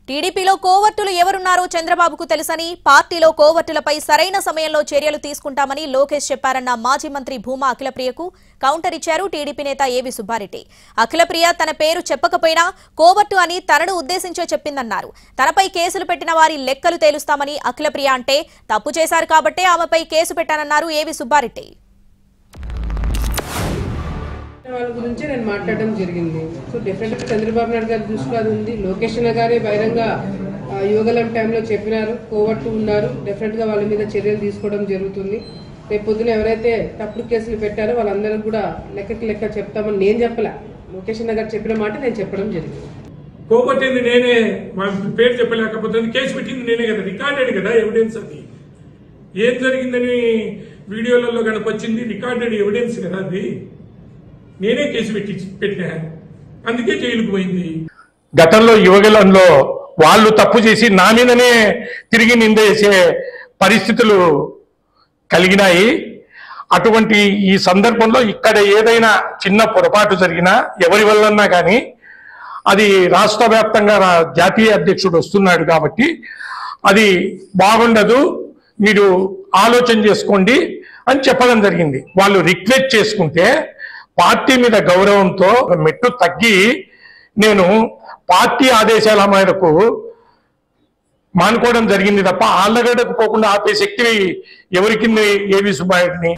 టీడీపీలో కోవర్టులు ఎవరున్నారో చంద్రబాబుకు తెలుసని, పార్టీలో కోవర్టులపై సరైన సమయంలో చర్యలు తీసుకుంటామని లోకేష్ చెప్పారన్న మాజీ మంత్రి భూమా అఖిలప్రియకు కౌంటర్ ఇచ్చారు టీడీపీ నేత ఏవి సుబ్బారెడ్డి. అఖిలప్రియ తన పేరు చెప్పకపోయినా కోవర్టు అని తనను ఉద్దేశించే చెప్పిందన్నారు. తనపై కేసులు పెట్టిన వారి లెక్కలు తేలుస్తామని అఖిలప్రియ అంటే, తప్పు చేశారు కాబట్టే ఆమెపై కేసు పెట్టానన్నారు ఏవి సుబ్బారెడ్డి. వాళ్ళ గురించి నేను మాట్లాడడం జరిగింది. సో డెఫినెట్గా చంద్రబాబు నాయుడు గారి దృష్టిలో అది ఉంది. లోకేష్ గారే బహిరంగ యువగలం టైంలో చెప్పినారు, కోవర్టు ఉన్నారు, డెఫినెట్గా వాళ్ళ మీద చర్యలు తీసుకోవడం జరుగుతుంది. రేపు పొద్దున ఎవరైతే తప్పుడు కేసులు పెట్టారో వాళ్ళందరూ కూడా లెక్కకి లెక్క చెప్తామని నేను చెప్పలే, లోకేష్ గారు చెప్పిన మాట నేను చెప్పడం జరిగింది. కోపట్టింది నేనే, పేరు చెప్పలేకపోతే కేసు పెట్టింది నేనే కదా, రికార్డెడ్ కదా ఎవిడెన్స్. అది ఏం జరిగిందని వీడియోలలో కనపచ్చింది, రికార్డెడ్ ఎవిడెన్స్ కదా, అది నేనే కేసు పెట్టినా, అందుకే జైలుకు పోయింది. గతంలో యువగలంలో వాళ్ళు తప్పు చేసి నా మీదనే తిరిగి నిందేసే పరిస్థితులు కలిగినాయి. అటువంటి ఈ సందర్భంలో ఇక్కడ ఏదైనా చిన్న పొరపాటు జరిగినా ఎవరి వల్లన్నా కానీ అది రాష్ట్ర వ్యాప్తంగా జాతీయ అధ్యక్షుడు వస్తున్నాడు కాబట్టి అది బాగుండదు, మీరు ఆలోచన చేసుకోండి అని చెప్పడం జరిగింది. వాళ్ళు రిక్వెస్ట్ చేసుకుంటే పార్టీ మీద గౌరవంతో మెట్టు తగ్గి నేను పార్టీ ఆదేశాల మేరకు మానుకోవడం జరిగింది తప్ప ఆళ్ళగడ్డకు పోకుండా ఆపే శక్తి ఎవరికి ఏవి సుబ్బారెడ్డిని